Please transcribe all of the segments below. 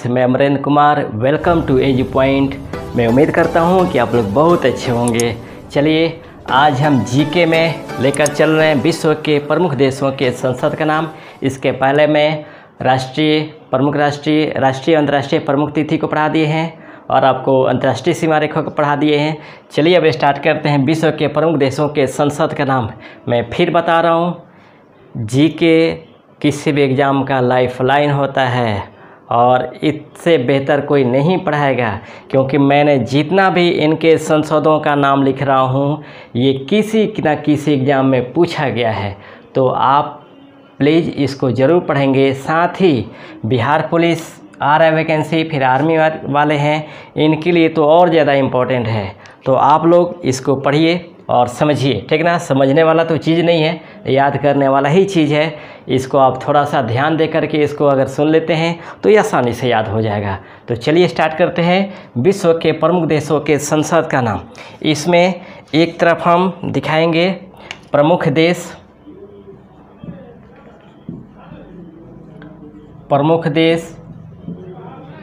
मैं Amarendra Kumar. Welcome to Edge Point. मैं उम्मीद करता हूं कि आप लोग बहुत अच्छे होंगे। चलिए आज हम जीके में लेकर चल रहे हैं विश्व के प्रमुख देशों के संसद का नाम। इसके पहले मैं राष्ट्रीय अंतर्राष्ट्रीय प्रमुख तिथि को पढ़ा दिए हैं और आपको अंतर्राष्ट्रीय सीमा रेखा को पढ़ा दिए हैं। चलिए अब स्टार्ट करते हैं विश्व के प्रमुख देशों के संसद का नाम। मैं फिर बता रहा हूँ, जीके किसी भी एग्ज़ाम का लाइफलाइन होता है और इससे बेहतर कोई नहीं पढ़ाएगा, क्योंकि मैंने जितना भी इनके संसदों का नाम लिख रहा हूँ ये किसी न किसी एग्ज़ाम में पूछा गया है, तो आप प्लीज़ इसको ज़रूर पढ़ेंगे। साथ ही बिहार पुलिस आ रहा है वैकेंसी, फिर आर्मी वाले हैं, इनके लिए तो और ज़्यादा इम्पोर्टेंट है। तो आप लोग इसको पढ़िए और समझिए, ठीक ना। समझने वाला तो चीज़ नहीं है, याद करने वाला ही चीज़ है। इसको आप थोड़ा सा ध्यान दे करके इसको अगर सुन लेते हैं तो ये आसानी से याद हो जाएगा। तो चलिए स्टार्ट करते हैं विश्व के प्रमुख देशों के संसद का नाम। इसमें एक तरफ हम दिखाएंगे प्रमुख देश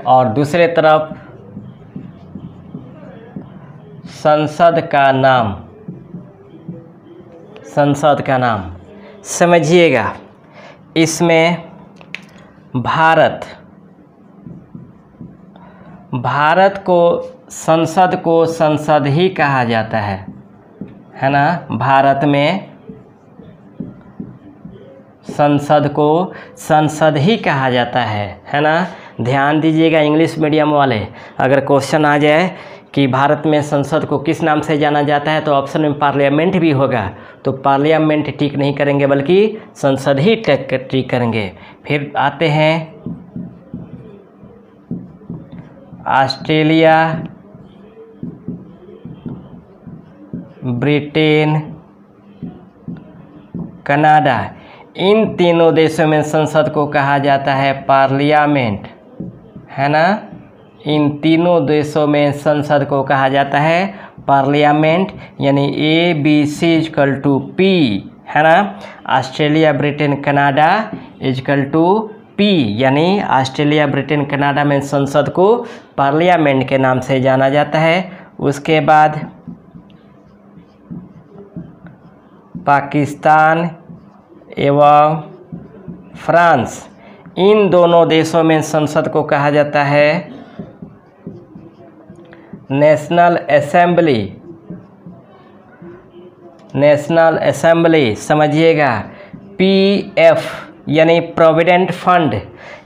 और दूसरे तरफ संसद का नाम समझिएगा। इसमें भारत को संसद ही कहा जाता है ना। भारत में संसद को संसद ही कहा जाता है ना। ध्यान दीजिएगा इंग्लिश मीडियम वाले, अगर क्वेश्चन आ जाए कि भारत में संसद को किस नाम से जाना जाता है तो ऑप्शन में पार्लियामेंट भी होगा, तो पार्लियामेंट टिक नहीं करेंगे बल्कि संसद ही टिक करेंगे। फिर आते हैं ऑस्ट्रेलिया, ब्रिटेन, कनाडा। इन तीनों देशों में संसद को कहा जाता है पार्लियामेंट, है ना। इन तीनों देशों में संसद को कहा जाता है पार्लियामेंट, यानी ABC=P, है ना। ऑस्ट्रेलिया, ब्रिटेन, कनाडा P, यानी ऑस्ट्रेलिया, ब्रिटेन, कनाडा में संसद को पार्लियामेंट के नाम से जाना जाता है। उसके बाद पाकिस्तान एवं फ्रांस, इन दोनों देशों में संसद को कहा जाता है नेशनल असेंबली। समझिएगा PF यानी प्रोविडेंट फंड।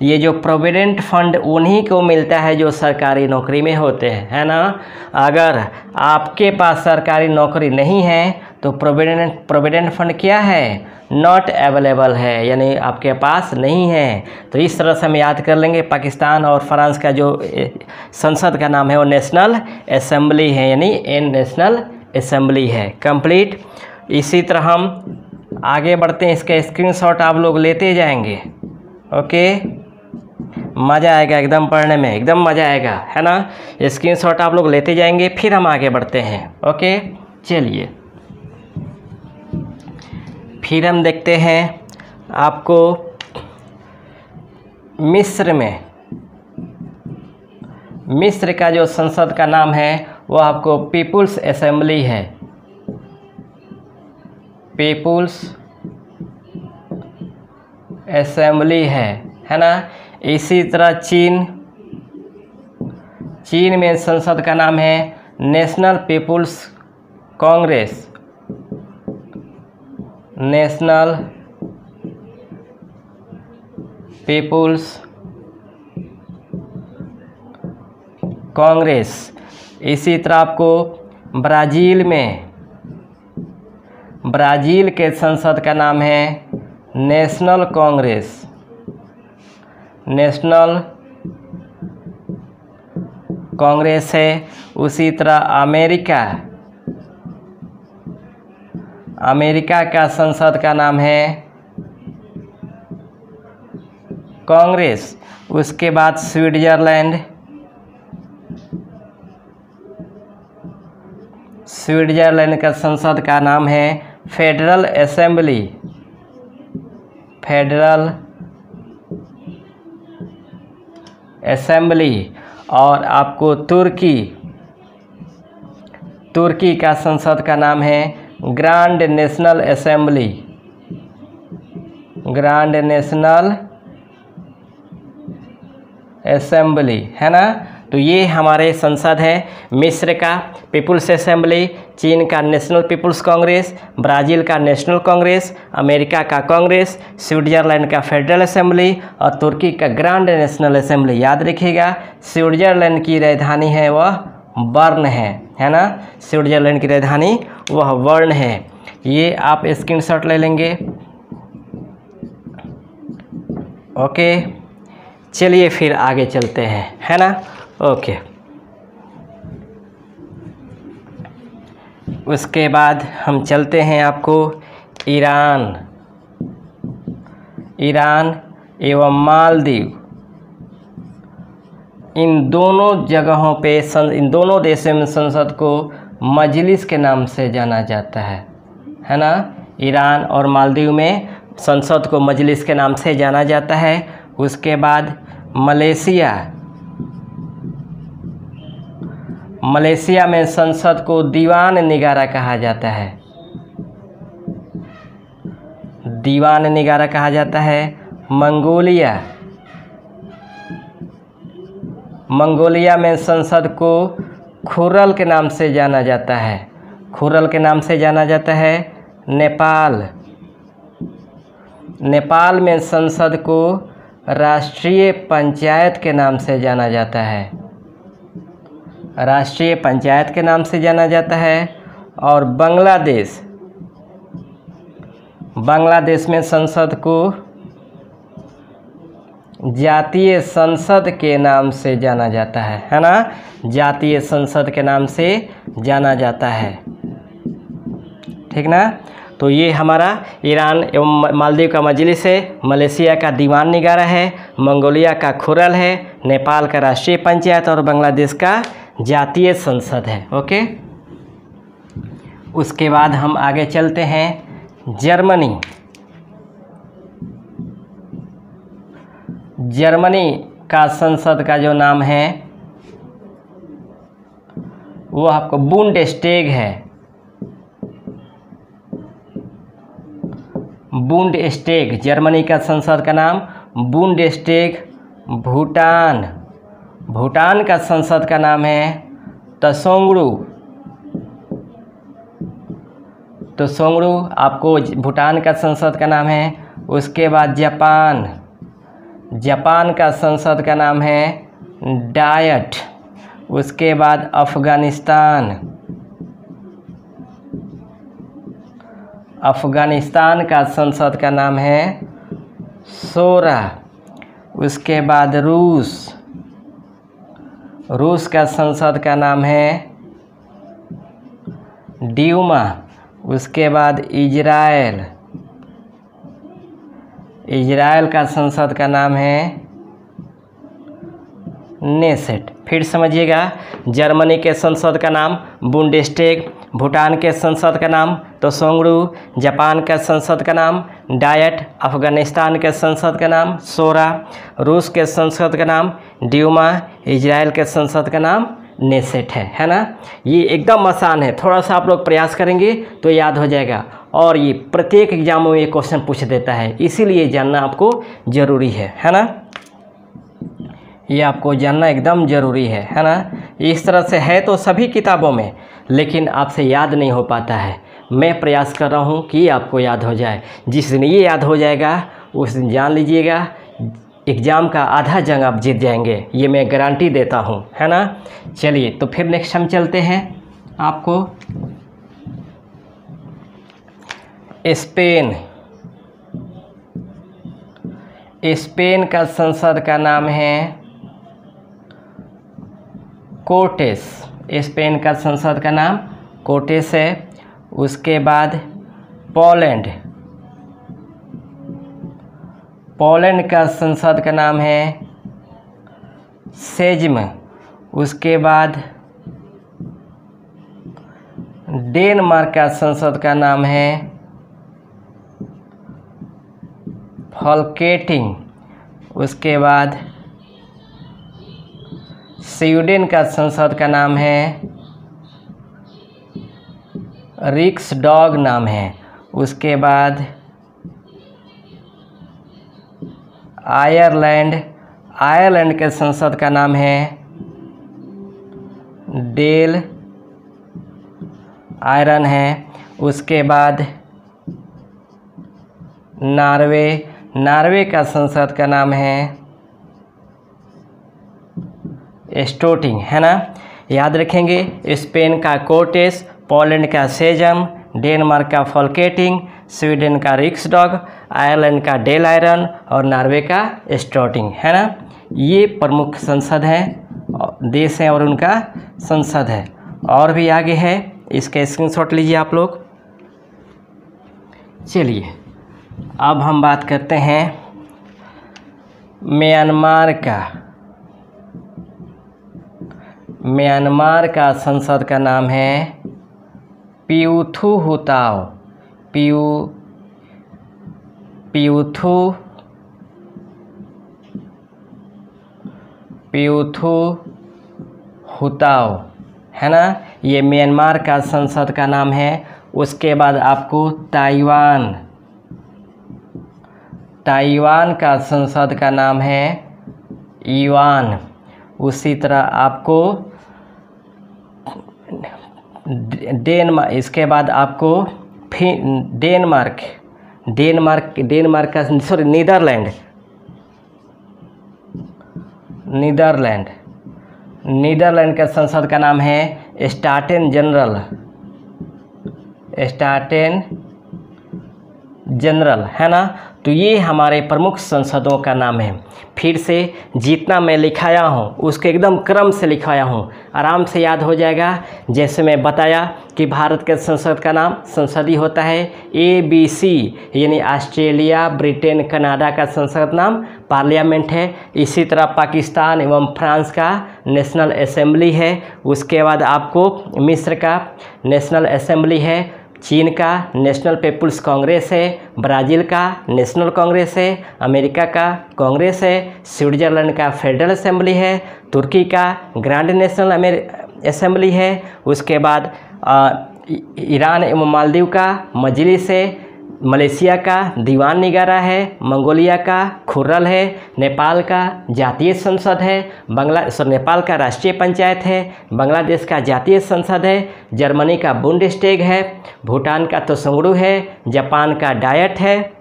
ये जो प्रोविडेंट फंड उन्हीं को मिलता है जो सरकारी नौकरी में होते हैं, है ना। अगर आपके पास सरकारी नौकरी नहीं है तो प्रोविडेंट फंड क्या है, नॉट अवेलेबल है, यानी आपके पास नहीं है। तो इस तरह से हम याद कर लेंगे। पाकिस्तान और फ्रांस का जो संसद का नाम है वो नेशनल असेंबली है, यानी नेशनल असेंबली है। कंप्लीट। इसी तरह हम आगे बढ़ते हैं, इसका स्क्रीनशॉट आप लोग लेते जाएंगे। ओके, मज़ा आएगा एकदम पढ़ने में, एकदम मज़ा आएगा, है ना। स्क्रीनशॉट आप लोग लेते जाएंगे, फिर हम आगे बढ़ते हैं। ओके चलिए, फिर हम देखते हैं आपको मिस्र का जो संसद का नाम है वो आपको पीपुल्स असेंबली है। पीपुल्स असेंबली है ना। इसी तरह चीन में संसद का नाम है National People's Congress. National People's Congress. इसी तरह आपको ब्राज़ील के संसद का नाम है नेशनल कांग्रेस। नेशनल कांग्रेस है। उसी तरह अमेरिका का संसद का नाम है कांग्रेस। उसके बाद स्विट्जरलैंड का संसद का नाम है फेडरल असेंबली। फेडरल असेंबली, और आपको तुर्की का संसद का नाम है grand national assembly, grand national assembly, है ना। तो ये हमारे संसद है। मिस्र का पीपुल्स असेंबली, चीन का नेशनल पीपुल्स कांग्रेस, ब्राज़ील का नेशनल कांग्रेस, अमेरिका का कांग्रेस, स्विट्जरलैंड का फेडरल असेंबली और तुर्की का ग्रांड नेशनल असेंबली। याद रखिएगा, स्विट्जरलैंड की राजधानी है वह बर्न है ना। स्विट्जरलैंड की राजधानी वह बर्न है। ये आप स्क्रीनशॉट ले लेंगे। ओके, चलिए फिर आगे चलते हैं, है ना। ओके, उसके बाद हम चलते हैं आपको ईरान एवं मालदीव। इन दोनों जगहों पे इन दोनों देशों में संसद को मजलिस के नाम से जाना जाता है ना। ईरान और मालदीव में संसद को मजलिस के नाम से जाना जाता है। उसके बाद मलेशिया में संसद को दीवान निगारा कहा जाता है, दीवान निगारा कहा जाता है। मंगोलिया में संसद को खुरल के नाम से जाना जाता है, खुरल के नाम से जाना जाता है। नेपाल में संसद को राष्ट्रीय पंचायत के नाम से जाना जाता है, राष्ट्रीय पंचायत के नाम से जाना जाता है। और बांग्लादेश में संसद को जातीय संसद के नाम से जाना जाता है ना। जातीय संसद के नाम से जाना जाता है, ठीक ना। तो ये हमारा ईरान एवं मालदीव का मजलिस है, मलेशिया का दीवान निगारा है, मंगोलिया का खुरल है, नेपाल का राष्ट्रीय पंचायत और बांग्लादेश का जातीय संसद है। ओके, उसके बाद हम आगे चलते हैं जर्मनी का संसद का जो नाम है वो आपको बुंडेस्टेग है, बुंडेस्टेग। जर्मनी का संसद का नाम बुंडेस्टेग। भूटान का संसद का नाम है त्सोंगडू, आपको भूटान का संसद का नाम है। उसके बाद जापान का संसद का नाम है डायट। उसके बाद अफ़गानिस्तान का संसद का नाम है शोरा। उसके बाद रूस का संसद का नाम है ड्यूमा। उसके बाद इजराइल का संसद का नाम है नेसेट। फिर समझिएगा, जर्मनी के संसद का नाम बुंडेस्टेग, भूटान के संसद का नाम त्सोंगडू, जापान का संसद का नाम डायट, अफ़गानिस्तान के संसद का नाम शोरा, रूस के संसद का नाम ड्यूमा, इजराइल के संसद का नाम नेसेट है ना। ये एकदम आसान है, थोड़ा सा आप लोग प्रयास करेंगे तो याद हो जाएगा। और ये प्रत्येक एग्जामों में ये क्वेश्चन पूछ देता है, इसीलिए जानना आपको ज़रूरी है ना। ये आपको जानना एकदम ज़रूरी है ना। इस तरह से है तो सभी किताबों में, लेकिन आपसे याद नहीं हो पाता है। मैं प्रयास कर रहा हूँ कि आपको याद हो जाए। जिस दिन ये याद हो जाएगा उस दिन जान लीजिएगा एग्ज़ाम का आधा जंग आप जीत जाएंगे, ये मैं गारंटी देता हूँ, है ना। चलिए तो फिर नेक्स्ट हम चलते हैं आपको स्पेन का संसद का नाम है कोर्टेस। स्पेन का संसद का नाम कोर्टेस है। उसके बाद पोलैंड का संसद का नाम है सेज्म। उसके बाद डेनमार्क का संसद का नाम है फॉल्केटिंग। उसके बाद स्वीडन का संसद का नाम है रिक्सडॉग नाम है। उसके बाद आयरलैंड के संसद का नाम है डेल आयरन है। उसके बाद नॉर्वे का संसद का नाम है स्टोटिंग, है ना, याद रखेंगे। स्पेन का कोर्टेस, पोलैंड का सेजम, डेनमार्क का फोल्केटिंग, स्वीडन का रिक्सडॉग, आयरलैंड का डेल आयरन और नॉर्वे का स्टोटिंग, है ना। ये प्रमुख संसद हैं, देश हैं और उनका संसद है। और भी आगे है, इसका स्क्रीनशॉट लीजिए आप लोग। चलिए अब हम बात करते हैं म्यांमार का संसद का नाम है पियुथुहुताओ। पियुथुहुताओ, है ना, ये म्यांमार का संसद का नाम है। उसके बाद आपको ताइवान का संसद का नाम है युआन। उसी तरह आपको इसके बाद आपको डेनमार्क का सॉरी नीदरलैंड का संसद का नाम है स्टाटेन जनरल, है ना। तो ये हमारे प्रमुख संसदों का नाम है। फिर से जितना मैं लिखाया हूँ उसके एकदम क्रम से लिखाया हूँ, आराम से याद हो जाएगा। जैसे मैं बताया कि भारत के संसद का नाम संसदीय होता है ABC, यानी ऑस्ट्रेलिया, ब्रिटेन, कनाडा का संसद नाम पार्लियामेंट है। इसी तरह पाकिस्तान एवं फ्रांस का नेशनल असेंबली है। उसके बाद आपको मिस्र का नेशनल असेंबली है, चीन का नेशनल पीपुल्स कांग्रेस है, ब्राज़ील का नेशनल कांग्रेस है, अमेरिका का कांग्रेस है, स्विट्ज़रलैंड का फेडरल असेंबली है, तुर्की का ग्रैंड नेशनल असेंबली है। उसके बाद ईरान एवं मालदीव का मजलिस है, मलेशिया का दीवान निगारा है, मंगोलिया का खुर्रल है, नेपाल का जातीय संसद है, नेपाल का राष्ट्रीय पंचायत है, बांग्लादेश का जातीय संसद है, जर्मनी का बुंडेस्टैग है, भूटान का त्सोंगडू है, जापान का डायट है,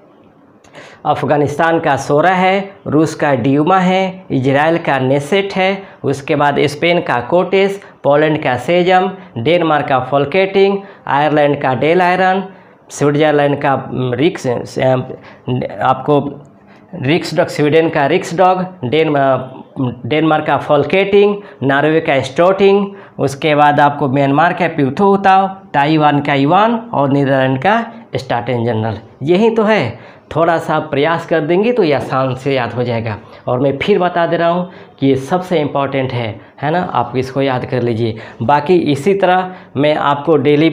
अफ़गानिस्तान का सोरा है, रूस का ड्यूमा है, इजराइल का नेसेट है। उसके बाद स्पेन का कोर्टेस, पोलैंड का सेजम, डेनमार्क का फोल्केटिंग, आयरलैंड का डेल आयरन, स्विट्ज़रलैंड का रिक्सडॉग, स्वीडन का रिक्सडॉग, डेनमार्क का फोल्केटिंग, नॉर्वे का स्टोटिंग। उसके बाद आपको म्यांमार का पियुथुहुताओ, ताइवान का युआन और नीदरलैंड का स्टाटेन जनरल। यही तो है, थोड़ा सा प्रयास कर देंगे तो ये आसान से याद हो जाएगा। और मैं फिर बता दे रहा हूँ कि ये सबसे इम्पॉर्टेंट है ना, आप इसको याद कर लीजिए। बाकी इसी तरह मैं आपको डेली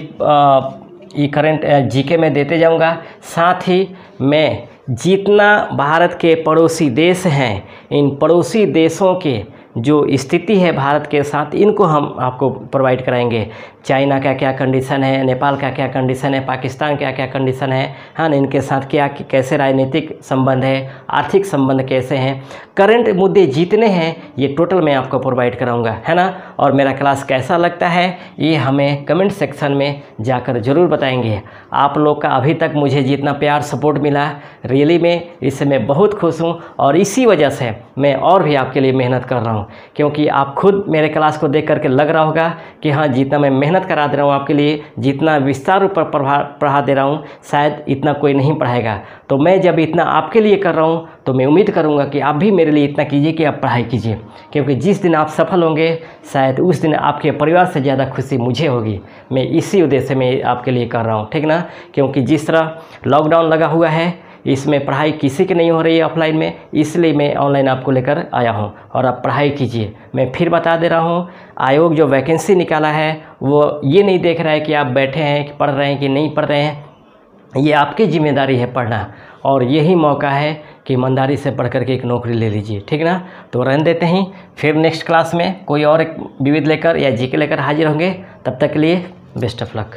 ये करंट जीके में देते जाऊंगा। साथ ही मैं जितना भारत के पड़ोसी देश हैं, इन पड़ोसी देशों के जो स्थिति है भारत के साथ, इनको हम आपको प्रोवाइड कराएंगे। चाइना का क्या कंडीशन है, नेपाल का क्या कंडीशन है, पाकिस्तान का क्या कंडीशन है, हाँ, इनके साथ क्या कैसे राजनीतिक संबंध है, आर्थिक संबंध कैसे हैं, करंट मुद्दे जितने हैं ये टोटल मैं आपको प्रोवाइड कराऊंगा, है ना। और मेरा क्लास कैसा लगता है ये हमें कमेंट सेक्शन में जाकर ज़रूर बताएंगे। आप लोग का अभी तक मुझे जितना प्यार सपोर्ट मिला, रियली में इससे मैं बहुत खुश हूँ। और इसी वजह से मैं और भी आपके लिए मेहनत कर रहा हूँ, क्योंकि आप खुद मेरे क्लास को देख करके लग रहा होगा कि हाँ, जितना मैं मेहनत करा दे रहा हूँ आपके लिए, जितना विस्तार ऊपर पढ़ा दे रहा हूँ, शायद इतना कोई नहीं पढ़ाएगा। तो मैं जब इतना आपके लिए कर रहा हूँ तो मैं उम्मीद करूँगा कि आप भी मेरे लिए इतना कीजिए कि आप पढ़ाई कीजिए, क्योंकि जिस दिन आप सफल होंगे शायद उस दिन आपके परिवार से ज़्यादा खुशी मुझे होगी। मैं इसी उद्देश्य से मैं आपके लिए कर रहा हूँ, ठीक ना। क्योंकि जिस तरह लॉकडाउन लगा हुआ है, इसमें पढ़ाई किसी की नहीं हो रही है ऑफलाइन में, इसलिए मैं ऑनलाइन आपको लेकर आया हूं। और आप पढ़ाई कीजिए। मैं फिर बता दे रहा हूं, आयोग जो वैकेंसी निकाला है वो ये नहीं देख रहा है कि आप बैठे हैं कि पढ़ रहे हैं कि नहीं पढ़ रहे हैं, ये आपकी जिम्मेदारी है पढ़ना। और यही मौका है कि ईमानदारी से पढ़ करके एक नौकरी ले लीजिए, ठीक ना। तो रहने देते हैं, फिर नेक्स्ट क्लास में कोई और एक विविध लेकर या जीके लेकर हाजिर होंगे। तब तक के लिए बेस्ट ऑफ लक।